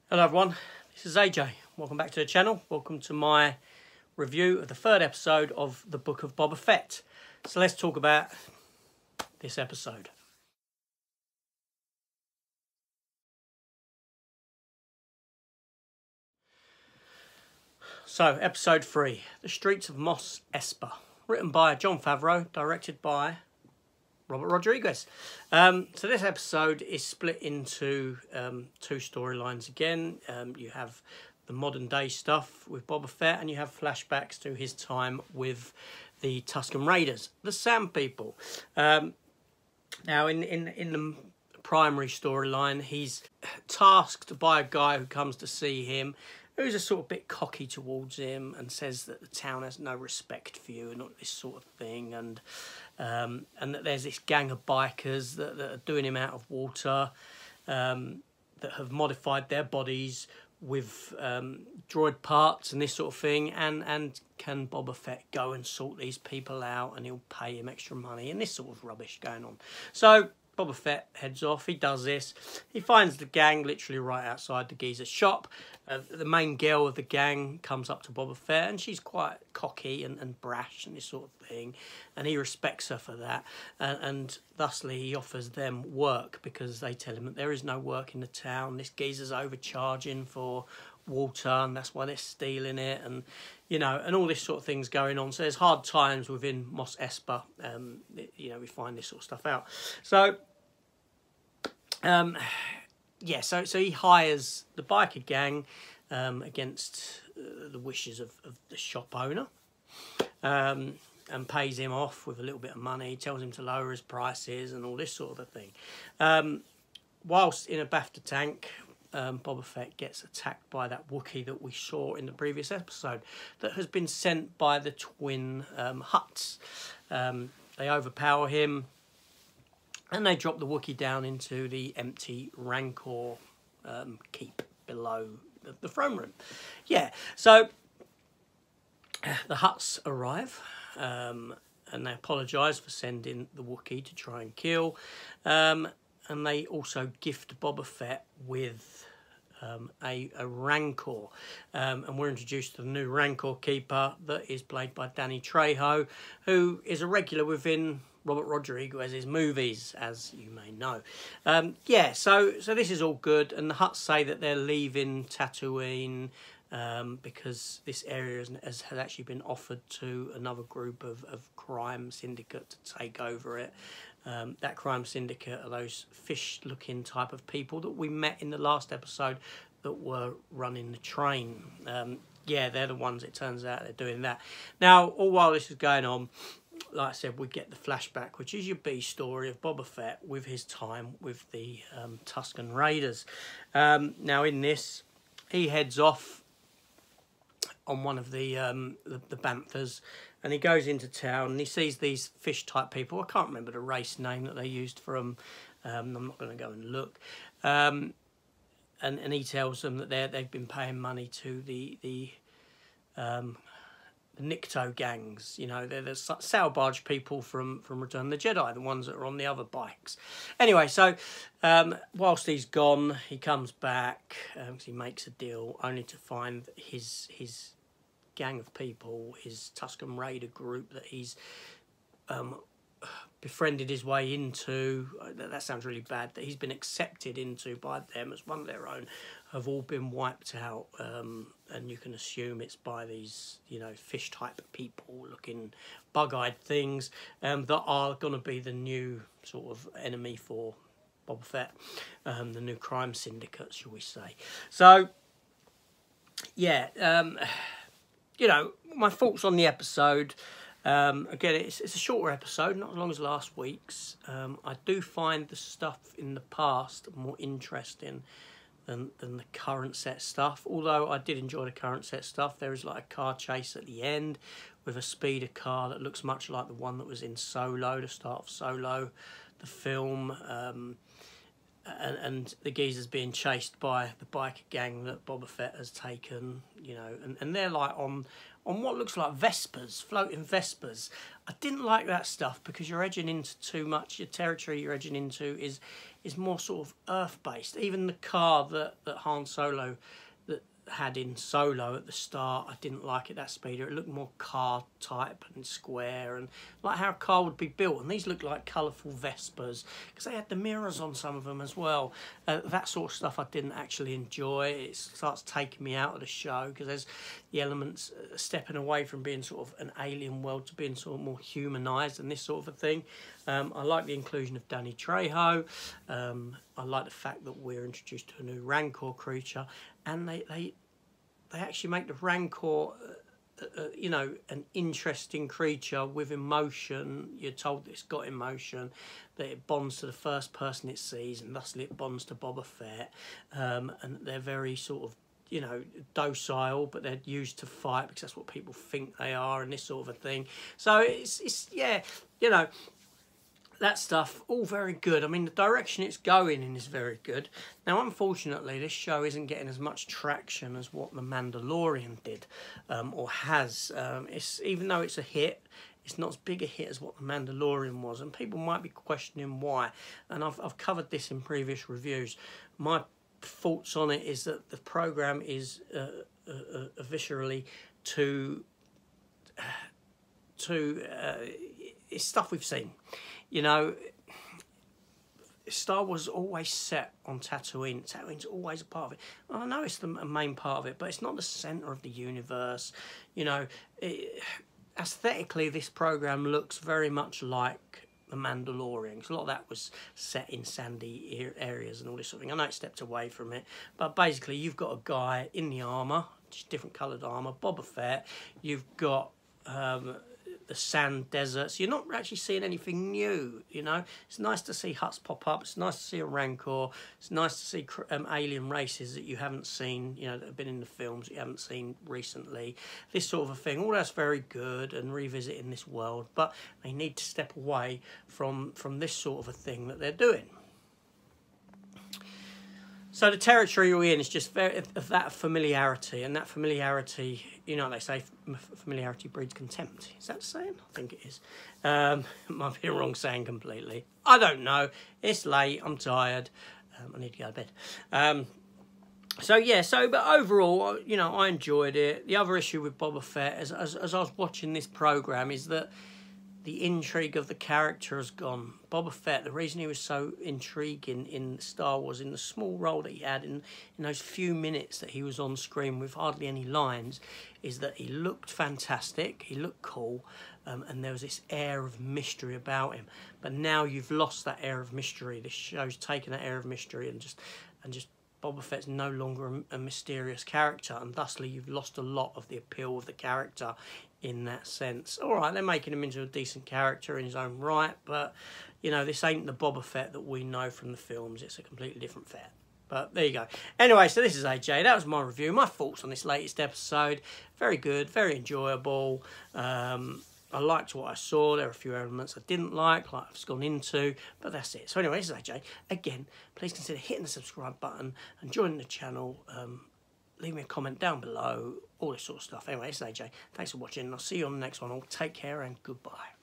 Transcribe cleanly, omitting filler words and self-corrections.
Hello everyone, this is AJ. Welcome back to the channel. Welcome to my review of the third episode of the Book of Boba Fett. So let's talk about this episode. So, episode 3, The Streets of Mos Espa. Written by Jon Favreau, directed by Robert Rodriguez. So this episode is split into two storylines again. You have the modern day stuff with Boba Fett, and you have flashbacks to his time with the Tusken Raiders, the Sand People. Now, in the primary storyline, he's tasked by a guy who comes to see him, who's a sort of bit cocky towards him and says that the town has no respect for you and all this sort of thing, and that there's this gang of bikers that are doing him out of water, that have modified their bodies with droid parts and this sort of thing, and can Boba Fett go and sort these people out and he'll pay him extra money and this sort of rubbish going on. So Boba Fett heads off, he does this, he finds the gang literally right outside the geezer's shop. The main girl of the gang comes up to Boba Fett and she's quite cocky and brash and this sort of thing, and he respects her for that, and thusly he offers them work because they tell him that there is no work in the town. This geezer's overcharging for water and that's why they're stealing it, and you know, and all this sort of thing's going on. So there's hard times within Mos Espa. You know, we find this sort of stuff out. So yeah, so he hires the biker gang against the wishes of the shop owner, and pays him off with a little bit of money, tells him to lower his prices and all this sort of a thing. Whilst in a BAFTA tank, Boba Fett gets attacked by that Wookiee that we saw in the previous episode that has been sent by the twin Hutts. They overpower him and they drop the Wookiee down into the empty Rancor keep below the throne room. Yeah, so the Hutts arrive and they apologise for sending the Wookiee to try and kill. And they also gift Boba Fett with a Rancor. And we're introduced to the new Rancor keeper that is played by Danny Trejo, who is a regular within Robert Rodriguez's movies, as you may know. Yeah, so this is all good, and the Hutts say that they're leaving Tatooine because this area has actually been offered to another group of crime syndicate to take over it. That crime syndicate are those fish-looking type of people that we met in the last episode that were running the train. Yeah, they're the ones, it turns out, they're doing that. Now, all while this is going on, like I said, we get the flashback, which is your B story of Boba Fett with his time with the Tusken Raiders. Now, in this, he heads off on one of the banthas, and he goes into town and he sees these fish-type people. I can't remember the race name that they used for them. I'm not going to go and look. And he tells them that they've been paying money to the Nikto gangs. You know, they're the sail barge people from Return of the Jedi, the ones that are on the other bikes. Anyway, so whilst he's gone, he comes back, he makes a deal, only to find that his gang of people, his Tusken Raider group that he's befriended his way into, that sounds really bad, that he's been accepted into by them as one of their own, have all been wiped out, and you can assume it's by these, you know, fish type people looking bug-eyed things, that are going to be the new sort of enemy for Boba Fett, the new crime syndicate, shall we say. So yeah, you know, my thoughts on the episode. Again, it's a shorter episode, not as long as last week's. I do find the stuff in the past more interesting than the current set stuff. Although I did enjoy the current set stuff. There is like a car chase at the end with a speeder car that looks much like the one that was in Solo, the start of Solo, the film. and the geezer's being chased by the biker gang that Boba Fett has taken, you know, and they're like on what looks like Vespers, floating Vespers. I didn't like that stuff because you're edging into too much. Your territory you're edging into is more sort of Earth-based. Even the car that Han Solo had in Solo at the start, I didn't like it, that speeder. It looked more car type and square, and like how a car would be built, and these look like colourful Vespers because they had the mirrors on some of them as well. That sort of stuff I didn't actually enjoy. It starts taking me out of the show because there's the elements stepping away from being sort of an alien world to being sort of more humanised and this sort of a thing. I like the inclusion of Danny Trejo. I like the fact that we're introduced to a new Rancor creature, and they actually make the Rancor, you know, an interesting creature with emotion. You're told that it's got emotion, that it bonds to the first person it sees, and thusly it bonds to Boba Fett. And they're very sort of, you know, docile, but they're used to fight because that's what people think they are, and this sort of a thing. So it's yeah, you know, that stuff, all very good. I mean, the direction it's going in is very good. Now, unfortunately, this show isn't getting as much traction as what The Mandalorian did, or has. Even though it's a hit, it's not as big a hit as what The Mandalorian was, and people might be questioning why. And I've covered this in previous reviews. My thoughts on it is that the program is viscerally too it's stuff we've seen. You know, Star Wars is always set on Tatooine. Tatooine's always a part of it. Well, I know it's the main part of it, but it's not the centre of the universe. You know, aesthetically, this program looks very much like The Mandalorian. So a lot of that was set in sandy areas and all this sort of thing. I know it stepped away from it, but basically, you've got a guy in the armour, just different coloured armour, Boba Fett. You've got the sand deserts. You're not actually seeing anything new, you know. It's nice to see huts pop up. It's nice to see a Rancor. It's nice to see alien races that you haven't seen, you know, that have been in the films that you haven't seen recently. This sort of a thing. All that's very good and revisiting this world, but they need to step away from this sort of a thing that they're doing. So the territory you're in is just very of that familiarity, and that familiarity, you know, they say familiarity breeds contempt. Is that the saying? I think it is. It might be a wrong saying completely. I don't know. It's late. I'm tired. I need to go to bed. So yeah, but overall, you know, I enjoyed it. The other issue with Boba Fett, as I was watching this program, is that the intrigue of the character has gone. Boba Fett, the reason he was so intriguing in Star Wars, in the small role that he had in those few minutes that he was on screen with hardly any lines, is that he looked fantastic, he looked cool, and there was this air of mystery about him. But now you've lost that air of mystery. This show's taken that air of mystery and just Boba Fett's no longer a mysterious character, and thusly you've lost a lot of the appeal of the character in that sense. All right, they're making him into a decent character in his own right, but, you know, this ain't the Boba Fett that we know from the films. It's a completely different Fett. But there you go. Anyway, so this is AJ. That was my review, my thoughts on this latest episode. Very good, very enjoyable. I liked what I saw. There are a few elements I didn't like I've gone into, but that's it. So anyway, this is AJ. Again, please consider hitting the subscribe button and joining the channel. Leave me a comment down below, all this sort of stuff. Anyway, this is AJ. Thanks for watching, and I'll see you on the next one. All take care and goodbye.